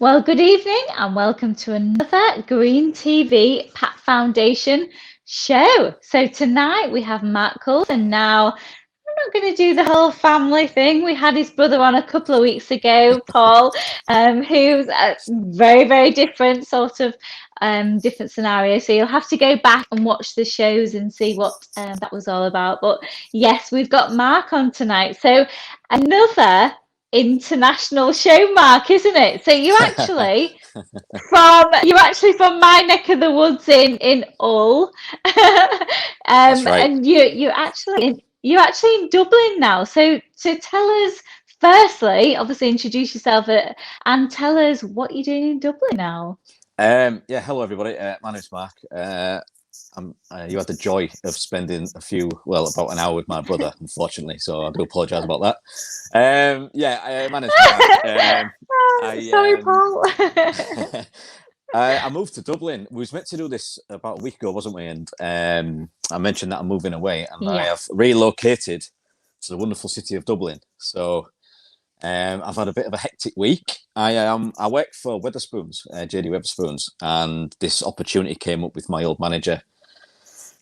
Well, good evening and welcome to another Green TV Pat Foundation show. So tonight we have Mark Coulson. Now, I'm not going to do the whole family thing. We had his brother on a couple of weeks ago, Paul, who's a very, very different sort of different scenario. So you'll have to go back and watch the shows and see what that was all about. But yes, we've got Mark on tonight. So another international show, Mark, isn't it? So you're actually from my neck of the woods in Hull, That's right. and you're actually in Dublin now. So tell us firstly, obviously introduce yourself and tell us what you're doing in Dublin now. Yeah, hello everybody. My name's Mark. You had the joy of spending about an hour with my brother, unfortunately. So I do apologise about that. My name's Mark. Sorry, I, Paul. I moved to Dublin. We was meant to do this about a week ago, wasn't we? And I mentioned that I'm moving away, and I have Yes. relocated to the wonderful city of Dublin. So I've had a bit of a hectic week. I work for Wetherspoons, JD Wetherspoons, and this opportunity came up with my old manager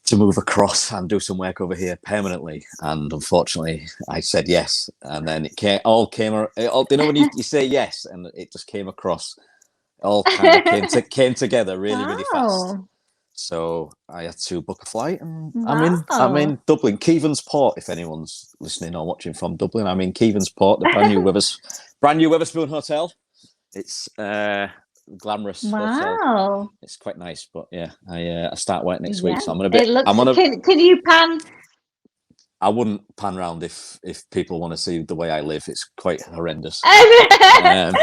to move across and do some work over here permanently. And unfortunately, I said yes, and then when you say yes, and it just came across, it all kind of came together really really fast. Wow. So I had to book a flight, and I'm Wow. in Dublin, Keevans Port. If anyone's listening or watching from Dublin, I'm in Keevans Port, the brand new Wetherspoon Hotel. It's glamorous hotel. Wow. It's quite nice, but yeah, I start work next week, Yeah. so I'm gonna be. It looks. I'm on a. Can you pan? I wouldn't pan round if people want to see the way I live. It's quite horrendous. Um,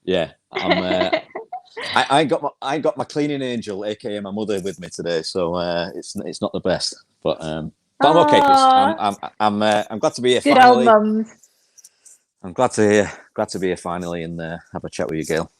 yeah, I got my cleaning angel, aka my mother, with me today, so it's not the best, but I'm okay. Oh, I'm glad to be here good old finally. mums. I'm glad to be here finally and have a chat with you, Gail.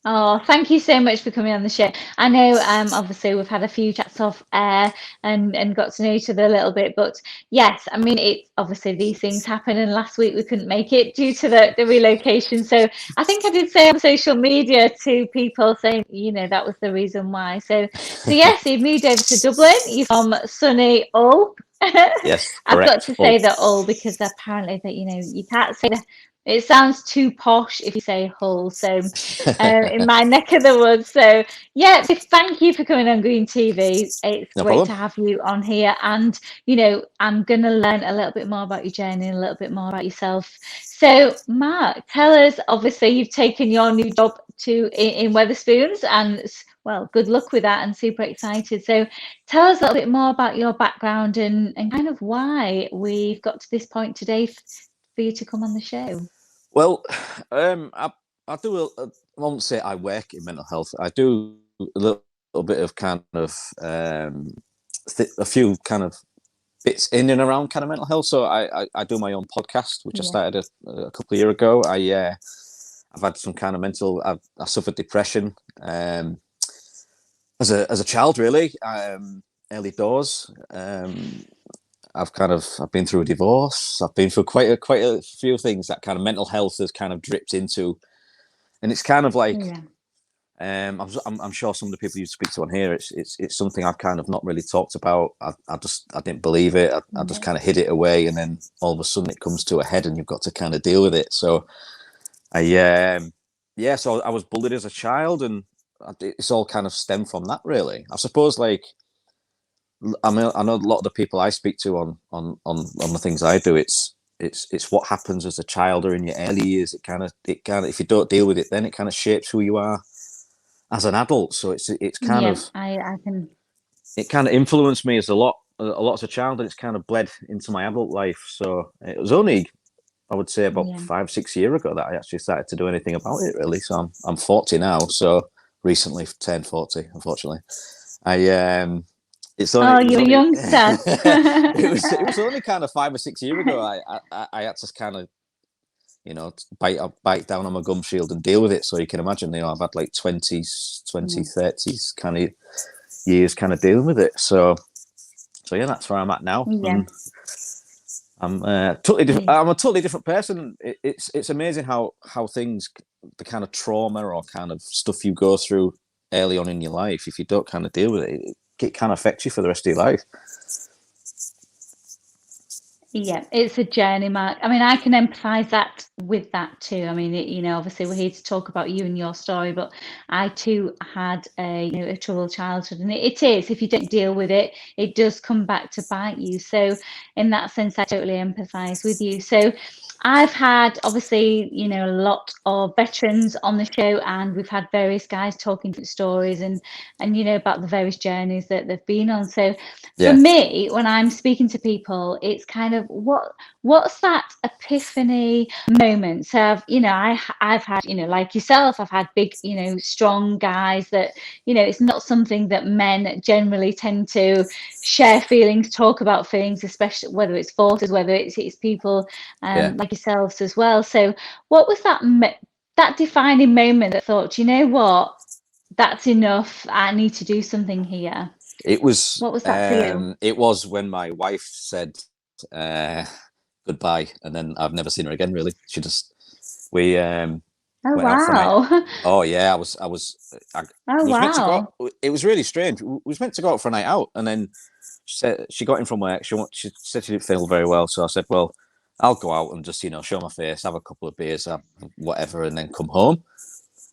Oh, thank you so much for coming on the show. I know, obviously we've had a few chats off air and got to know each other a little bit, but yes, I mean, it obviously these things happen, and last week we couldn't make it due to the relocation. So I think I did say on social media to people saying, that was the reason why. So yes, you've moved over to Dublin. You're from sunny Hull. Yes, I've got correct. to Oh, say that Hull because apparently that you can't say that. It sounds too posh if you say Hull. So in my neck of the woods. So yeah, so thank you for coming on Green TV. It's no great problem. to have you on here. And I'm gonna learn a little bit more about your journey and a little bit more about yourself. So Mark, tell us, obviously you've taken your new job in Wetherspoons, and well, good luck with that and super excited. So tell us a little bit more about your background and kind of why we've got to this point today for you to come on the show. Well, I do. I won't say I work in mental health. I do a little bit of kind of a few kind of bits in and around kind of mental health. So I do my own podcast, which I Yeah. started a couple of years ago. I've had some kind of I suffered depression as a child, really, early doors. I've been through a divorce. I've been through quite a few things that kind of mental health has kind of dripped into, and it's kind of like Yeah. I'm sure some of the people you speak to on here, it's something I've kind of not really talked about. I didn't believe it. I just kind of hid it away, and then all of a sudden it comes to a head, and you've got to kind of deal with it. So so I was bullied as a child, and it's all kind of stemmed from that, really. I suppose, like, I mean, I know a lot of the people I speak to on the things I do. It's what happens as a child or in your early years. It kind of if you don't deal with it, then it kind of shapes who you are as an adult. So it's kind Yeah, of I can. it kind of influenced me a lot as a child, and it's kind of bled into my adult life. So it was only, I would say, about Yeah. 5-6 years ago that I actually started to do anything about it, really. So I'm 40 now, so recently turned 40, unfortunately. Oh, It was you're a only youngster. it was only kind of 5 or 6 years ago I had to kind of bite down on my gum shield and deal with it. So you can imagine, I've had like 20s, Yeah. 30s kind of years kind of dealing with it. So yeah, that's where I'm at now. Yeah. And I'm totally different. I'm a totally different person. It's amazing how things, the kind of trauma or kind of stuff you go through early on in your life, if you don't kind of deal with it, it can affect you for the rest of your life. Yeah, it's a journey, Mark. I mean, I can empathise that with that too. I mean, obviously we're here to talk about you and your story, but I too had a troubled childhood, and it is, if you don't deal with it, it does come back to bite you. So, in that sense, I totally empathise with you. So, I've had obviously, a lot of veterans on the show, and we've had various guys talking different stories and about the various journeys that they've been on. So for Yeah, me, when I'm speaking to people, it's kind of what's that epiphany moment. So I've had, like yourself, I've had big, strong guys that, it's not something that men generally tend to share feelings, talk about feelings, especially whether it's forces, whether it's people yeah. like yourselves as well. So what was that defining moment that thought, you know what, that's enough, I need to do something here? It was What was that for you? it was when my wife said uh, goodbye, and then I've never seen her again. Really, she just we Oh, went out for a night. wow. Oh yeah, I Oh, was meant to go wow. out. It was really strange. We was meant to go out for a night out, and then she said she got in from work. She said she didn't feel very well, so I said, "Well, I'll go out and just show my face, have a couple of beers, have whatever, and then come home."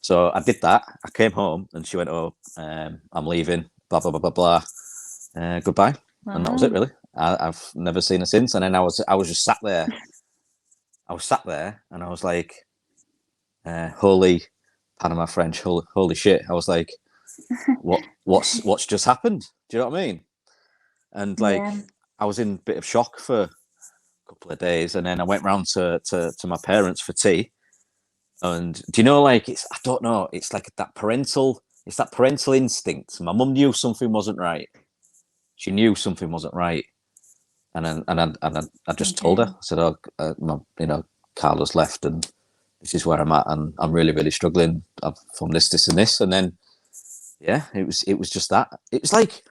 So I did that. I came home, and she went, "Oh, I'm leaving." Blah blah blah blah blah. Goodbye, and that was it. Wow. Really, I've never seen her since. And then I was just sat there. I was sat there, and I was like, "Holy, pardon my French, holy shit!" I was like, what's just happened? Do you know what I mean? And like, Yeah. I was in a bit of shock for a couple of days, and then I went round to my parents for tea. And do you know, like, I don't know, it's like that parental instinct. My mum knew something wasn't right. She knew something wasn't right, and I just told her. Okay. I said, "Oh, Carla's left, and this is where I'm at, and I'm really, really struggling from this, and this." And then, yeah, it was just that. It was like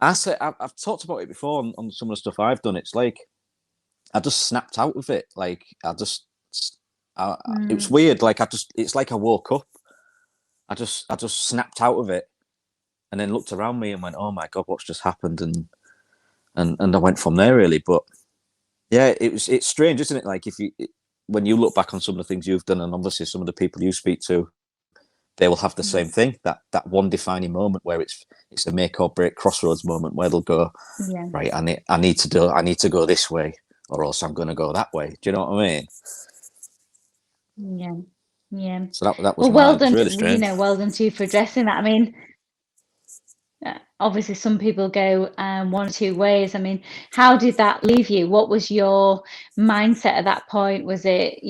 I said, I've talked about it before on some of the stuff I've done. It's like I just snapped out of it. Like it was Mm. weird. Like it's like I woke up. I just snapped out of it, and then looked around me and went, "Oh my god, what's just happened?" And I went from there really. But yeah, it's strange, isn't it? Like when you look back on some of the things you've done, and obviously some of the people you speak to, they will have the same thing. That one defining moment where it's a make or break crossroads moment where they'll go, Yeah. right, I need to go this way, or else I'm going to go that way. Do you know what I mean? Yeah. Yeah. So that was Well, well mine. It was done, really strange. well done to you for addressing that. I mean, obviously some people go one or two ways. I mean, how did that leave you? What was your mindset at that point? Was it,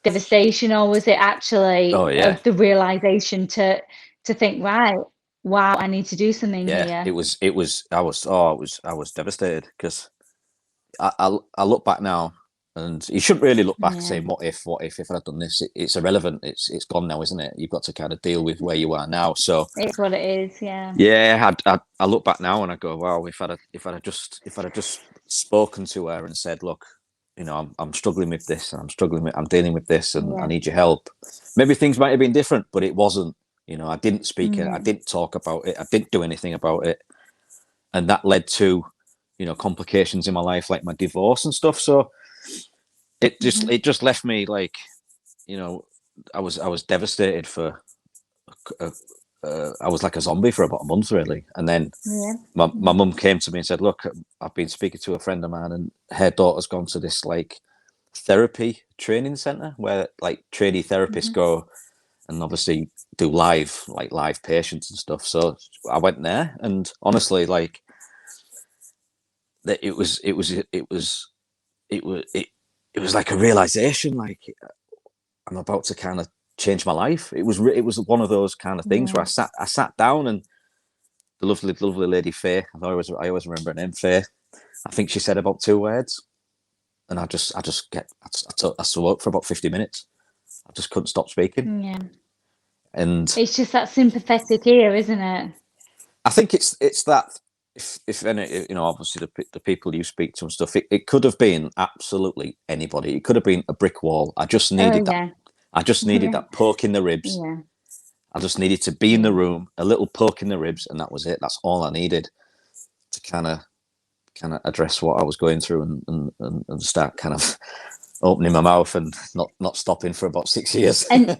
devastation, or was it Oh actually yeah, the realization to think, right, wow, I need to do something yeah. here? I was devastated because I look back now, and you shouldn't really look back Yeah. saying what if I'd done this. It's irrelevant. It's gone now, isn't it? You've got to kind of deal with where you are now. So It's what it is. Yeah. yeah, I look back now and I go, wow, if I'd have just spoken to her and said, look, I'm struggling with this, and I'm dealing with this, and I Yeah. need your help. Maybe things might have been different, but it wasn't. I didn't speak it. I Yeah. didn't talk about it. I didn't do anything about it, and that led to, complications in my life, like my divorce and stuff. So Hmm. it just left me like, you know, I was devastated for I was like a zombie for about a month, really. And then Yeah. my Yeah. mum came to me and said, "Look, I've been speaking to a friend of mine, and her daughter's gone to this like therapy training center where like trainee therapists Hmm. go and obviously do live patients and stuff." So I went there, and honestly, like that, it was like a realization, like I'm about to kind of change my life. It was one of those kind of things where Yeah. I sat down, and the lovely lady Faye. I always remember her name, Faye. I think she said about two words, and I spoke for about 50 minutes. I just couldn't stop speaking, Yeah. and It's just that sympathetic ear, isn't it? I think it's that. if any, obviously the people you speak to and stuff, it could have been absolutely anybody. It could have been a brick wall. I just needed that. yeah. I just needed Yeah. that poke in the ribs. Yeah. I just needed to be in the Yeah. room, a little poke in the ribs, and that was it. That's all I needed to kind of address what I was going through and start kind of opening my mouth and not stopping for about 6 years. And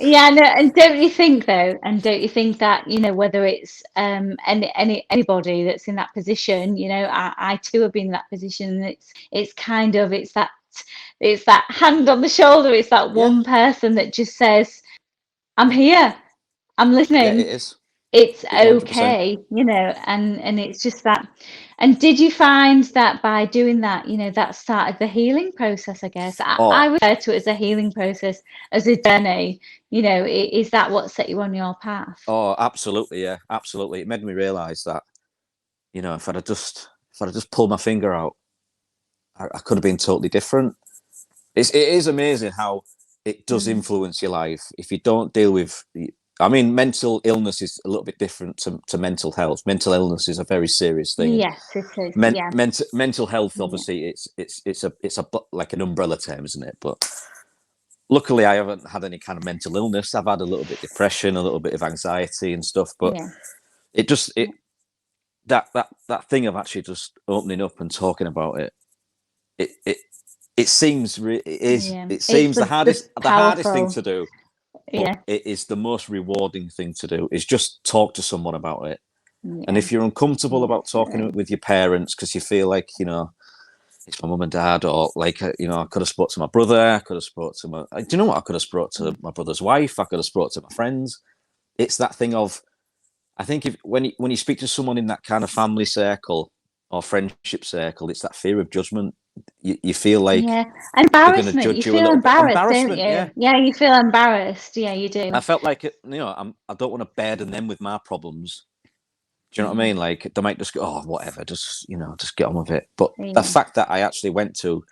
yeah, no, and don't you think though, and don't you think that, whether it's anybody that's in that position, I too have been in that position. It's kind of it's that hand on the shoulder, it's that Yeah, one person that just says, I'm here, I'm yeah, it listening, is. it's It's 100%. okay, and it's just that. And did you find that by doing that, that started the healing process? I guess I Oh, refer to it as a healing process, as a journey. Is that what set you on your path? oh, absolutely, yeah, absolutely. It made me realise that if I'd have just pulled my finger out, I could have been totally different. It is amazing how it does influence your life if you don't deal with. I mean, mental illness is a little bit different to mental health. Mental illness is a very serious thing, and Yes, it is. Yeah, mental health, yeah, obviously, it's a like an umbrella term, isn't it? But luckily, I haven't had any kind of mental illness. I've had a little bit of depression, a little bit of anxiety and stuff, but yeah, it just it that thing of actually just opening up and talking about it. It seems yeah. it It's seems the the hardest thing powerful. to do, but Yeah, it is the most rewarding thing to do. Is just talk to someone about it. And yeah, if you're uncomfortable yeah, about talking absolutely. with your parents because you feel like it's my mum and dad, or like I could have spoke to my brother, I could have spoke to my. Do you know what? I could have spoke to my brother's wife. I could have spoke to my friends. It's that thing of, I think, if when you speak to someone in that kind of family circle or friendship circle, it's that fear of judgment. You feel like Yeah, they're going to embarrassment. You judge you a feel little bit. embarrassed, don't Embarrassment, you? yeah. Yeah, you feel embarrassed. Yeah, you I do. felt like I don't want to burden them with my problems. Do you know what I Yeah, mean? Like they might just go, oh, whatever, just get on with it. But the yeah, fact that I actually went to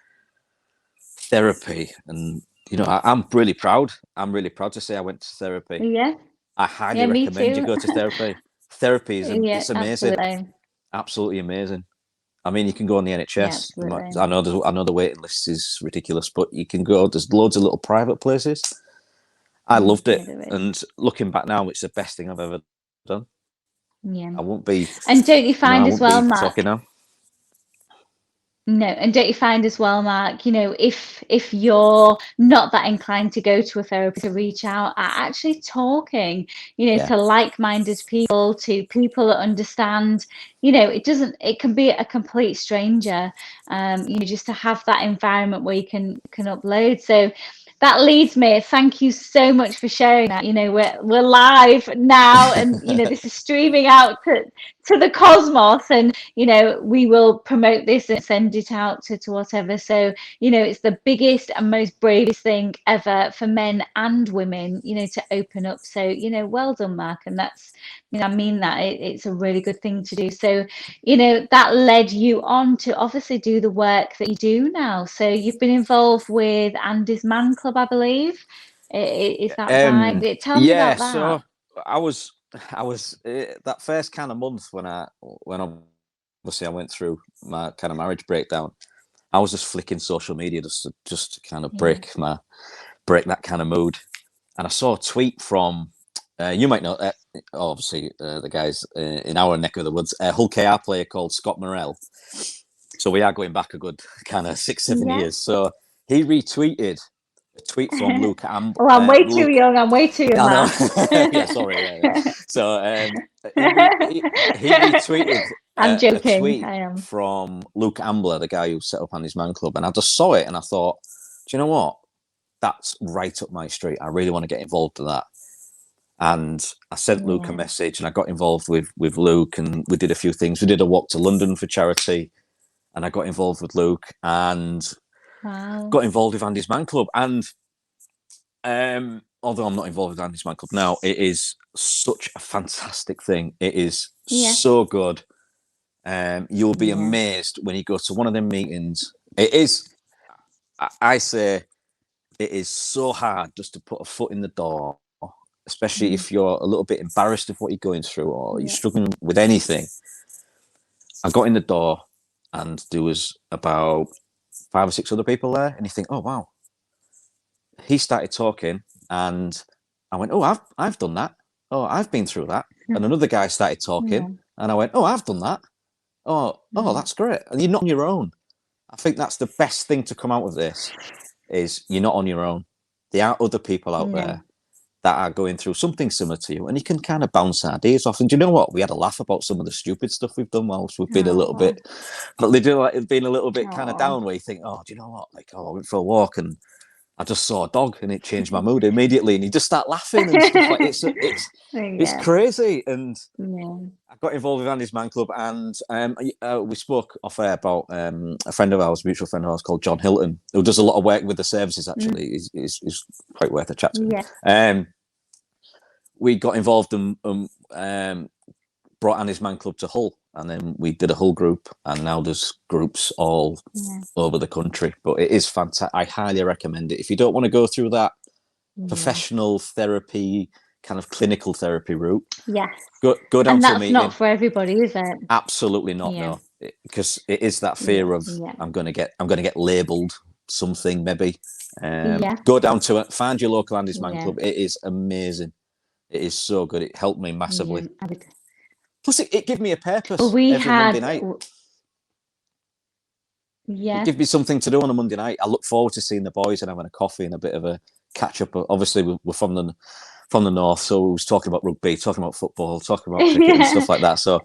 therapy, and I'm really proud. I'm really proud to say I went to therapy. yeah, I highly yeah. Me recommend you too. go to therapy. Therapy Yeah, it's amazing, absolutely. absolutely amazing. I mean, you can go on the Yeah, NHS. absolutely. I know the waiting list is ridiculous, but you can go. There's loads of little private places. I loved it, Yeah, there is. and looking back now, it's the best thing I've ever done. Yeah. I won't be, And don't you I find as won't well, be talking Mark? now. No, and don't you find as well, Mark, if you're not that inclined to go to a therapist, to reach out, actually talking, Yeah, to like-minded people, to people that understand, it can be a complete stranger, just to have that environment where you can upload. So that leads me, thank you so much for sharing that. We're live now, and this is streaming out to the cosmos, and we will promote this and send it out to whatever. So it's the biggest and most bravest thing ever for men and women, to open up. So well done, Mark. And that's, I mean that it's a really good thing to do. So that led you on to obviously do the work that you do now. So you've been involved with Andy's Man Club, I believe. Is that right? Tell me yeah. about that. So I was, that first kind of month when obviously I went through my kind of marriage breakdown. I was just flicking social media just to kind of Yeah. break that kind of mood. And I saw a tweet from, you might know, obviously the guys in our neck of the woods, a Hull KR player called Scott Morrell. So we are going back a good kind of 6-7 years. So he retweeted a tweet from Luke Oh, I'm way too Luke. young. I'm way too young, I know. Mark. Yeah, sorry. Yeah. So he retweeted I'm a joking. tweet I am. from Luke Ambler, the guy who set up Andy's Man Club, and I just saw it and I thought, do you know what? That's right up my street. I really want to get involved in that. And I sent Luke a Yeah. message, and I got involved with Luke, and we did a few things. We did a walk to London for charity, and I got involved with Luke and Wow. got involved with Andy's Man Club. And although I'm not involved with Andy's Man Club now, it is such a fantastic thing. It is Yeah. so good. You'll be Yeah. amazed when you go to one of them meetings. It is, I say, it is so hard just to put a foot in the door, especially if you're a little bit embarrassed of what you're going through or you're struggling with anything. I got in the door and there was about 5 or 6 other people there, and you think, oh wow. He started talking and I went, oh, I've done that. Oh, I've been through that. And another guy started talking and I went, oh, I've done that. Oh, that's great. And you're not on your own. I think that's the best thing to come out of this is you're not on your own. There are other people out there that are going through something similar to you, and you can kind of bounce ideas off. And do you know what? We had a laugh about some of the stupid stuff we've done whilst we've been a little bit, but they do like it's been a little bit kind of down where you think, oh, do you know what? Like, oh, I went for a walk and I just saw a dog and it changed my mood immediately, and you just start laughing and stuff like it's crazy. And I got involved with Andy's Man Club, and we spoke off air about a friend of ours, mutual friend of ours called John Hilton, who does a lot of work with the services. Actually, is quite worth a chat to. We got involved and brought Andy's Man Club to Hull, and then we did a Hull group, and now there's groups all over the country. But it is fantastic. I highly recommend it if you don't want to go through that professional therapy, kind of clinical therapy route. Go down to a meeting. That's not for everybody, is it? Absolutely not. No, because it is that fear of I'm going to get labelled something maybe. Go down to it. Find your local Andy's Man Club. It is amazing. It is so good. It helped me massively. Plus, it gave me a purpose every Monday night. It gives me something to do on a Monday night. I look forward to seeing the boys and having a coffee and a bit of a catch up. Obviously, we're from the north, so we was talking about rugby, talking about football, talking about cricket and stuff like that. So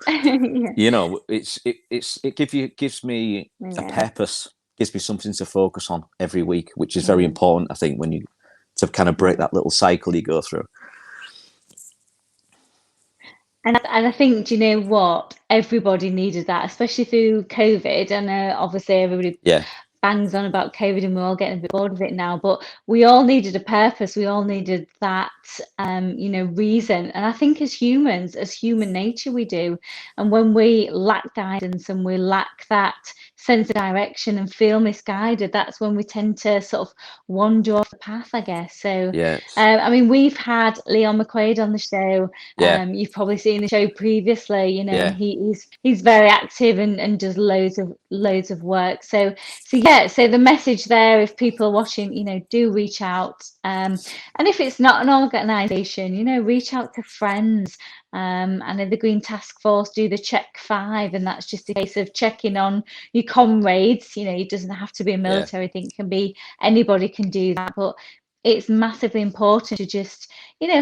you know, it gives me a purpose, gives me something to focus on every week, which is very important. I think when you to kind of break that little cycle you go through. And I think, do you know what? Everybody needed that, especially through COVID. And obviously everybody bangs on about COVID and we're all getting a bit bored of it now. But we all needed a purpose. We all needed that, reason. And I think as humans, as human nature, we do. And when we lack guidance and we lack that sense of direction and feel misguided, that's when we tend to sort of wander off the path, I guess. So I mean, we've had Leon McQuaid on the show. You've probably seen the show previously, and he's very active and does loads of work. So the message there, if people are watching, do reach out, and if it's not an organization, reach out to friends. And in the Green Task Force do the Check 5, and that's just a case of checking on your comrades. It doesn't have to be a military thing; it can be anybody can do that. But it's massively important to just,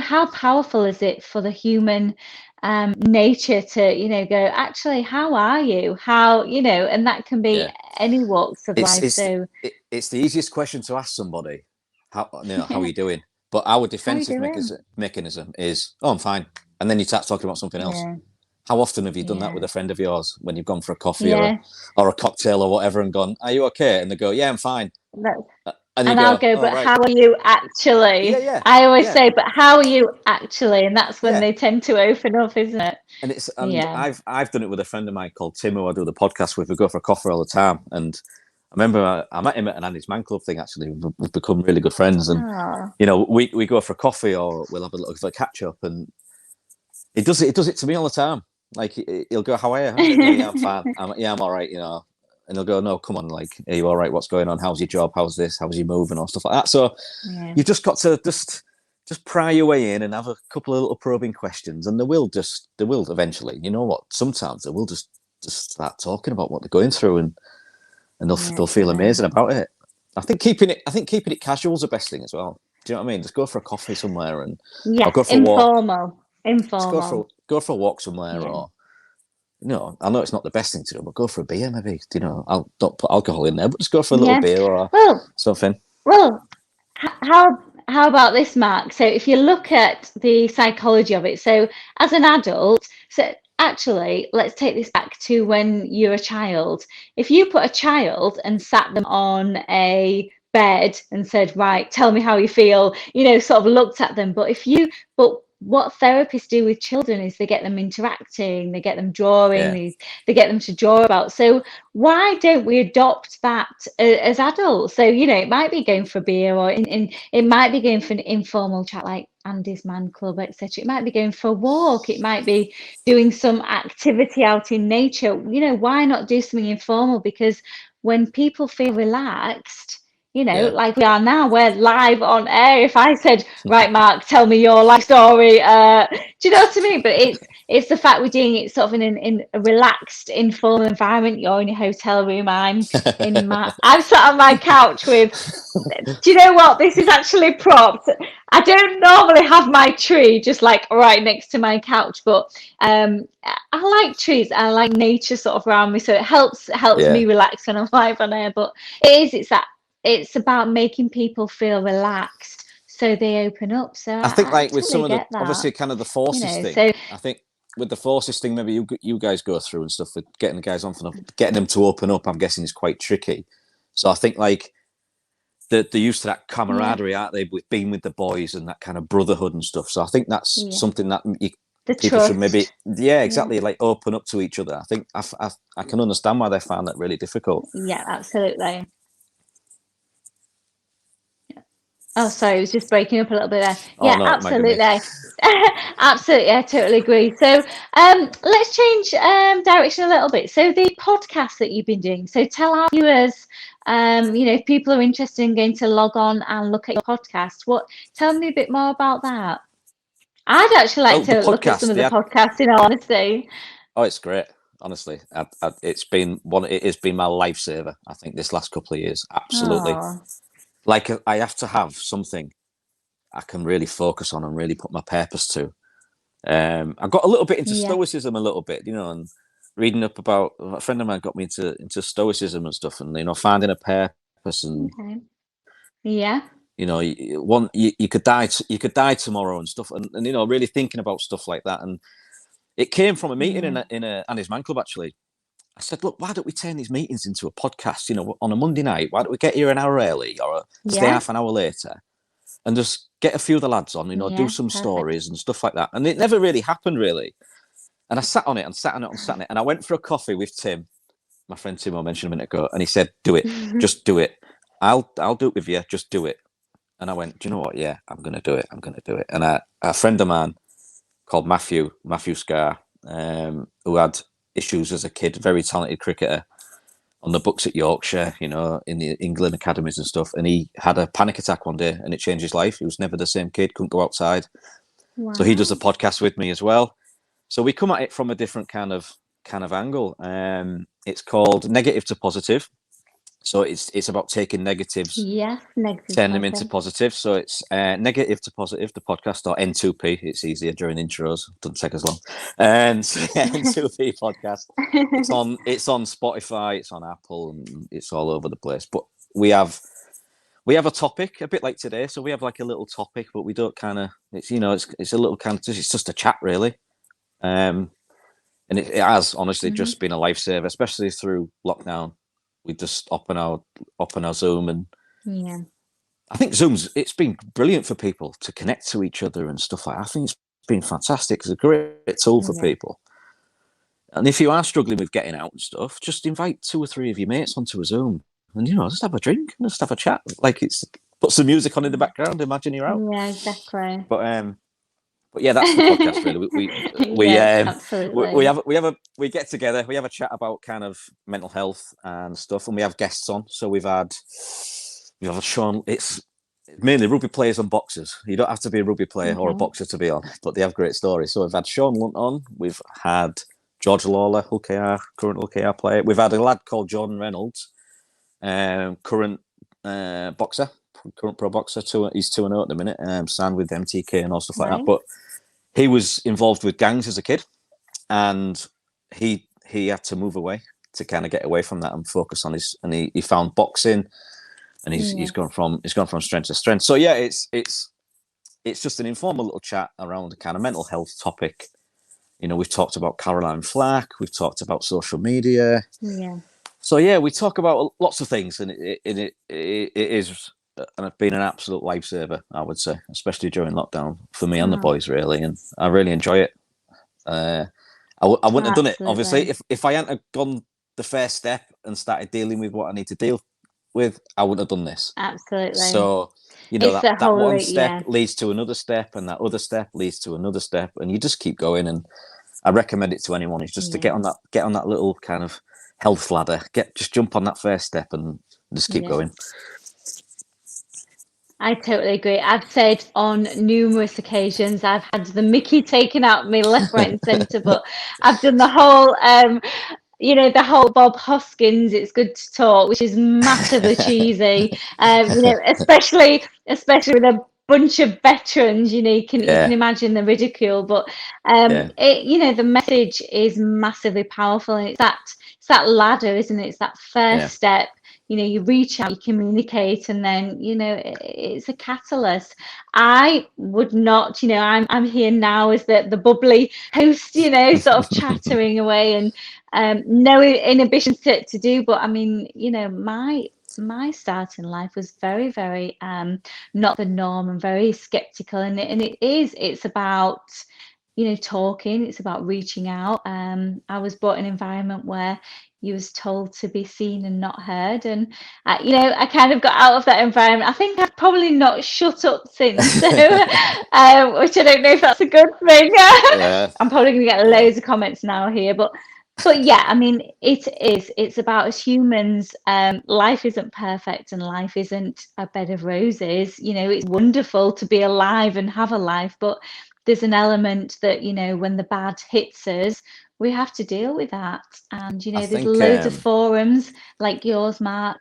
how powerful is it for the human nature to, go, actually, how are you? How, and that can be any walks of life. It's the easiest question to ask somebody. How are you doing? But our defensive mechanism is, oh, I'm fine. And then you start talking about something else. How often have you done that with a friend of yours when you've gone for a coffee or a cocktail or whatever and gone, are you okay? And they go, yeah, I'm fine. And I'll go, but how are you actually? I always say, but how are you actually? And that's when they tend to open up, isn't it? And I've done it with a friend of mine called Tim, who I do the podcast with. We go for a coffee all the time. And I remember I met him at an Andy's Man Club thing, actually. We've become really good friends. And, we go for a coffee or we'll have a little catch up. And it does it to me all the time. Like, he'll go, how are you? Yeah, I'm fine. I'm all right, And they'll go, no, come on, like, are you all right? What's going on? How's your job? How's this? How's your move? And all stuff like that. So you've just got to just pry your way in and have a couple of little probing questions. And they will eventually, you know what? Sometimes they will just start talking about what they're going through and they'll feel amazing about it. I think keeping it casual is the best thing as well. Do you know what I mean? Just go for a coffee somewhere and or go for informal. A walk. Informal. Go for a walk somewhere or I know it's not the best thing to do, but go for a beer maybe. I'll don't put alcohol in there, but just go for a little beer or something. Well, how about this, Mark? So if you look at the psychology of it, so as an adult, so actually, let's take this back to when you're a child. If you put a child and sat them on a bed and said, right, tell me how you feel, sort of looked at them. But what therapists do with children is they get them interacting, they get them drawing, they get them to draw about. So why don't we adopt that as adults? So, it might be going for a beer or it might be going for an informal chat like, Andy's Man Club, etc. It might be going for a walk. It might be doing some activity out in nature. Why not do something informal? Because when people feel relaxed, like we are now, we're live on air. If I said, right, Mark, tell me your life story, do you know what I mean? But it's the fact we're doing it sort of in a relaxed, informal environment. You're in your hotel room. I'm sat on my couch with. Do you know what? This is actually propped. I don't normally have my tree just like right next to my couch, but I like trees. I like nature sort of around me, so it helps me relax when I'm live on air. But it's about making people feel relaxed so they open up. So I think like with totally some of the get that. obviously kind of the forces thing. So I think with the forces thing, maybe you guys go through and stuff with getting the guys on for getting them to open up. I'm guessing is quite tricky. So I think like they're used to that camaraderie, aren't they, with being with the boys and that kind of brotherhood and stuff. So I think that's something that people should maybe, exactly, like open up to each other. I think I can understand why they found that really difficult. Yeah, absolutely. Oh, sorry, it was just breaking up a little bit there. Yeah, no, absolutely. Absolutely, I totally agree. So let's change direction a little bit. So the podcast that you've been doing, so tell our viewers, if people are interested in going to log on and look at your podcast, tell me a bit more about that. I'd actually like to look at some of the podcasts, in all honesty. Oh, it's great. Honestly, it has been my lifesaver. I think this last couple of years, absolutely. Like I have to have something I can really focus on and really put my purpose to. I got a little bit into stoicism a little bit, and reading up about a friend of mine got me into stoicism and stuff, and finding a purpose and you could die tomorrow and stuff, and really thinking about stuff like that. And it came from a meeting in a Andy's Man Club actually. I said, look, why don't we turn these meetings into a podcast? On a Monday night, why don't we get here an hour early or stay half an hour later and just get a few of the lads on, do some stories and stuff like that. And it never really happened, really. And I sat on it and I went for a coffee with Tim, my friend Tim I mentioned a minute ago, and he said, do it, just do it. I'll do it with you, just do it. And I went, do you know what? Yeah, I'm going to do it. And a friend of mine called Matthew Scar, who had issues as a kid, very talented cricketer on the books at Yorkshire, in the England academies and stuff. And he had a panic attack one day and it changed his life. He was never the same kid, couldn't go outside. Wow. So he does a podcast with me as well. So we come at it from a different kind of angle. It's called Negative to Positive. So it's about taking negatives, turning them into positive. So it's Negative to Positive, the podcast, or N2P. It's easier during intros. Doesn't take as long. And N2P podcast. It's on Spotify. It's on Apple, and it's all over the place. But we have a topic, a bit like today. So we have like a little topic, but we don't kind of. It's it's a little kind of. It's just a chat, really. And it has honestly just been a lifesaver, especially through lockdown. We just open our Zoom, and I think it's been brilliant for people to connect to each other and stuff like that. I think it's been fantastic. It's a great tool for people. And if you are struggling with getting out and stuff, just invite 2 or 3 of your mates onto a Zoom and just have a drink and just have a chat. Like put some music on in the background. Imagine you're out. Yeah, exactly. But yeah, that's the podcast really. Absolutely. We get together, we have a chat about kind of mental health and stuff, and we have guests on. So we've had Sean. It's mainly rugby players and boxers. You don't have to be a rugby player or a boxer to be on, but they have great stories. So we've had Sean Lunt on. We've had George Lawler, current OKR player. We've had a lad called Jordan Reynolds, current boxer. Current pro boxer, he's 2-0 at the minute, signed with MTK and all stuff like that. But he was involved with gangs as a kid, and he had to move away to kind of get away from that and focus on and he found boxing, and he's gone from strength to strength. So yeah, it's just an informal little chat around a kind of mental health topic. We've talked about Caroline Flack, we've talked about social media. Yeah. So yeah, we talk about lots of things, and it is. And it's been an absolute lifesaver, I would say, especially during lockdown for me and the boys, really. And I really enjoy it. I wouldn't have done it, obviously, if I hadn't gone the first step and started dealing with what I need to deal with. I wouldn't have done this. Absolutely. So you know, It's the that whole, one step yeah. leads to another step, and that other step leads to another step, and you just keep going. And I recommend it to anyone. It's just to get on that little kind of health ladder. Just jump on that first step and just keep going. I totally agree. I've said on numerous occasions I've had the Mickey taken out of me left, right, and centre, but I've done the whole the whole Bob Hoskins, it's good to talk, which is massively cheesy. Especially with a bunch of veterans, you can imagine the ridicule, but the message is massively powerful, and it's that ladder, isn't it? It's that first step. You reach out, you communicate, and then it's a catalyst. I would not, I'm here now as the bubbly host, sort of chattering away, and no inhibitions to do. But I mean, my start in life was very, very not the norm, and very skeptical, and it's about talking. It's about reaching out. I was brought in an environment where you was told to be seen and not heard, and I kind of got out of that environment. I think I've probably not shut up since, so which I don't know if that's a good thing. I'm probably going to get loads of comments now here, but yeah, I mean, it's about, as humans, life isn't perfect, and life isn't a bed of roses. It's wonderful to be alive and have a life, but there's an element that when the bad hits us, we have to deal with that. And there's loads of forums like yours, Mark,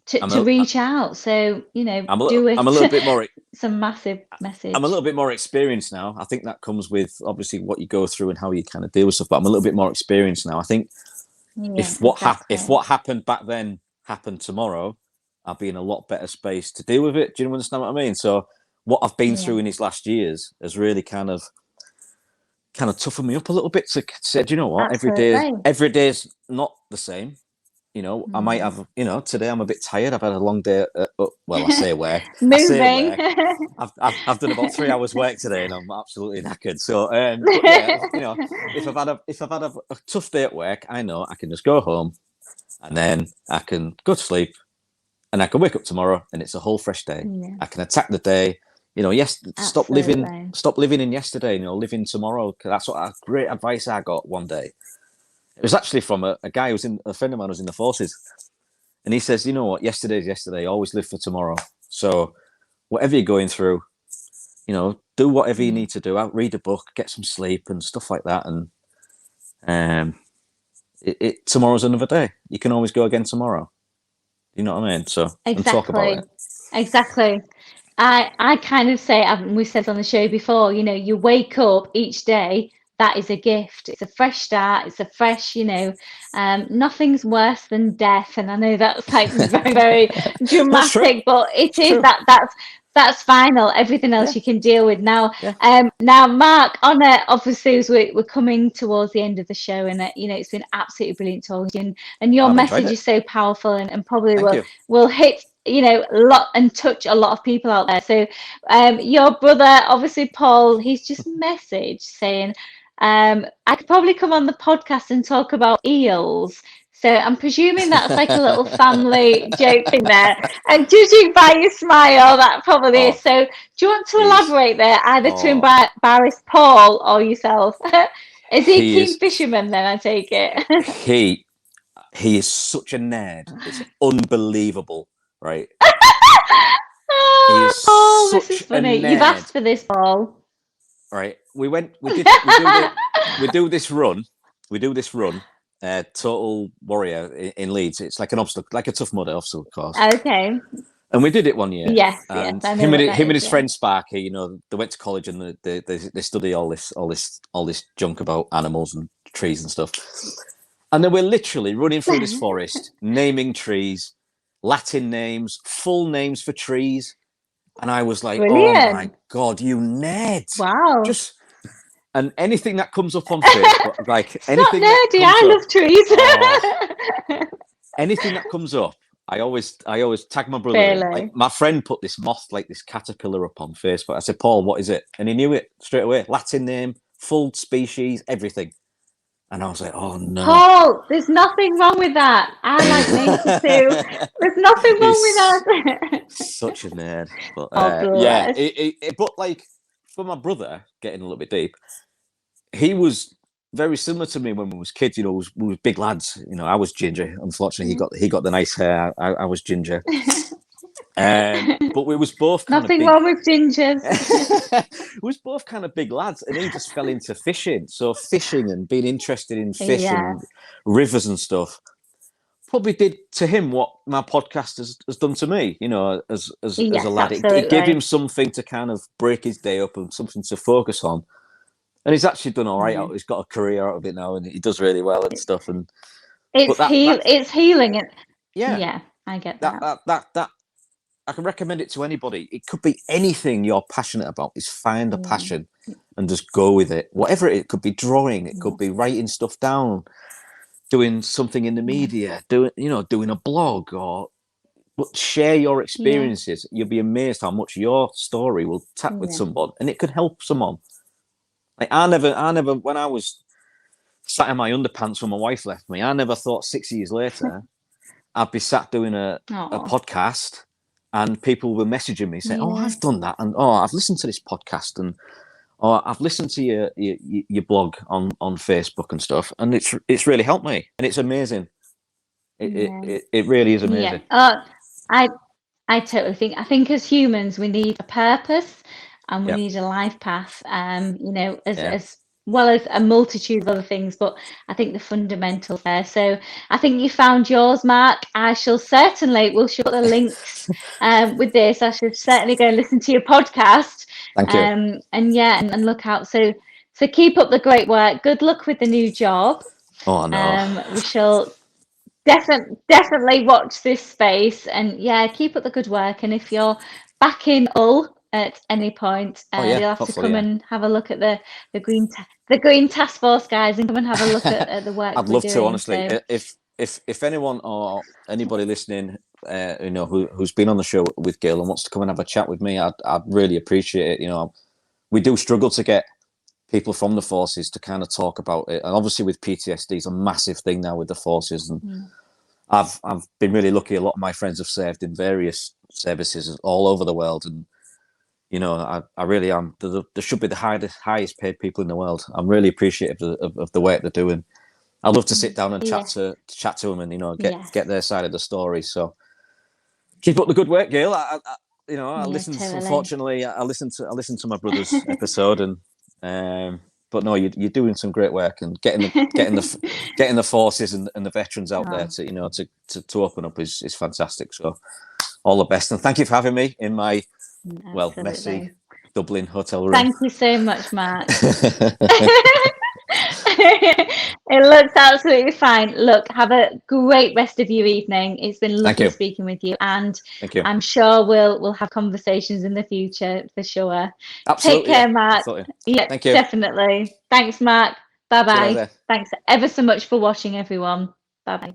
to reach out. So do it. I'm a little bit more. It's a massive message. I'm a little bit more experienced now. I think that comes with obviously what you go through and how you kind of deal with stuff. But I'm a little bit more experienced now. I think if what happened back then happened tomorrow, I'll be in a lot better space to deal with it. Do you understand what I mean? So what I've been through in these last years has really kind of toughened me up a little bit to say, do you know what? Every day's not the same. I might have, today I'm a bit tired. I've had a long day. I say work. Moving. I've done about 3 hours work today, and I'm absolutely knackered. So, but yeah, if I've had a tough day at work, I know I can just go home, and then I can go to sleep, and I can wake up tomorrow, and it's a whole fresh day. Yeah. I can attack the day. Stop living in yesterday. Live in tomorrow. That's what great advice I got one day. It was actually from a guy a friend of mine who's in the forces. And he says, you know what, yesterday's yesterday, always live for tomorrow. So whatever you're going through, do whatever you need to do. Read a book, get some sleep and stuff like that. And tomorrow's another day. You can always go again tomorrow. You know what I mean? So and talk about it. Exactly. I kind of say, we said on the show before, you wake up each day, that is a gift. It's a fresh start. It's a fresh, nothing's worse than death. And I know that's like very, very dramatic, but it is that's final. Everything else you can deal with now. Now, Mark, obviously as we're coming towards the end of the show, and it's been absolutely brilliant talking to you, and your message is so powerful, and probably will hit a lot and touch a lot of people out there. So your brother, obviously Paul, he's just messaged saying, I could probably come on the podcast and talk about eels. So I'm presuming that's like a little family joke in there. And judging by your smile, that probably is. So do you want to elaborate there, either to embarrass Paul or yourself? Is he a keen fisherman then, I take it? He is such a nerd. It's unbelievable, right? Paul, this is funny. You've asked for this, Paul. Right. We do this run. Total Warrior in Leeds. It's like an obstacle, like a Tough Mudder obstacle course. Okay. And we did it one year. Yes. And yes, him and his friend Sparky, they went to college and they study all this junk about animals and trees and stuff. And then we're literally running through this forest, naming trees, Latin names, full names for trees. And I was like, brilliant. Oh my God, you nerds. Wow. And anything that comes up on Facebook, like anything not nerdy, I love trees. Anything that comes up, I always tag my brother in. Like, my friend put this moth, like this caterpillar, up on Facebook. I said, Paul, what is it? And he knew it straight away. Latin name, full species, everything. And I was like, oh no. Paul, there's nothing wrong with that. I like nature too. There's nothing wrong with He's that. such a nerd. But Oh, yeah, bless. but like for my brother, getting a little bit deep, he was very similar to me when we was kids. You know, we was big lads. You know, I was ginger. Unfortunately, he got the nice hair. I was ginger. But we was both kind of Nothing big. wrong with gingers. We was both kind of big lads, and he just fell into fishing. So fishing and being interested in fish Yeah, and rivers and stuff probably did to him what my podcast has done to me. You know, as a yes, lad, it gave him absolutely. something to kind of break his day up and something to focus on. And he's actually done all right. Yeah. He's got a career out of it now, and he does really well and stuff. And but It's healing it. yeah, Yeah, I get that that. that that that I can recommend it to anybody. It could be anything you're passionate about. Is find a Yeah, passion and just go with it. Whatever it could be, drawing. It yeah, could be writing stuff down, doing something in the yeah, media, doing a blog, or but share your yeah, experiences. You'll be amazed how much your story will tap with yeah, someone, and it could help someone. Like I never, when I was sat in my underpants when my wife left me, I never thought 6 years later I'd be sat doing a oh, podcast and people were messaging me saying, "Oh, yeah, I've done that," and "Oh, I've listened to this podcast," and "Oh, I've listened to your blog on Facebook and stuff," and it's really helped me, and it's amazing. yeah, It really is yeah. amazing. I I totally think. I think as humans, we need a purpose and we Yeah, need a life path. You know, yeah. as well as a multitude of other things. But I think the fundamentals there. So I think you found yours, Mark. I shall certainly. We'll put the links with this. I should certainly go and listen to your podcast. Thank you. And yeah, and look out. So keep up the great work. Good luck with the new job. Oh no. We shall definitely watch this space and yeah, keep up the good work. And if you're back in Hull at any point, Oh yeah. you'll have to Hopefully, come yeah. and have a look at the green task force guys and come and have a look at the work I'd we're love to, doing. honestly. So If anyone or anybody listening, who's been on the show with Gail and wants to come and have a chat with me, I'd really appreciate it. You know, we do struggle to get people from the forces to kind of talk about it, and obviously with PTSD, it's a massive thing now with the forces. And I've been really lucky. A lot of my friends have served in various services all over the world, and you know, I really am. There should be the highest paid people in the world. I'm really appreciative of the work they're doing. I'd love to sit down and yeah, chat to them, and yeah, get their side of the story. So keep up the good work, Gail. I yeah, listened. totally. Unfortunately, I listened to my brother's episode, and but no, you're doing some great work and getting the forces and the veterans out there Oh, to to open up is fantastic. So all the best, and thank you for having me in my messy absolutely. Dublin hotel room. Thank you so much, Mark. It looks absolutely fine. Look, have a great rest of your evening. It's been Thank lovely you, speaking with you, and thank you. I'm sure we'll have conversations in the future for sure. Take Absolutely, yeah, care, Mark. absolutely. Yeah, Thank you. definitely. Thanks, Mark. Bye See you bye. later. Thanks ever so much for watching, everyone. Bye bye.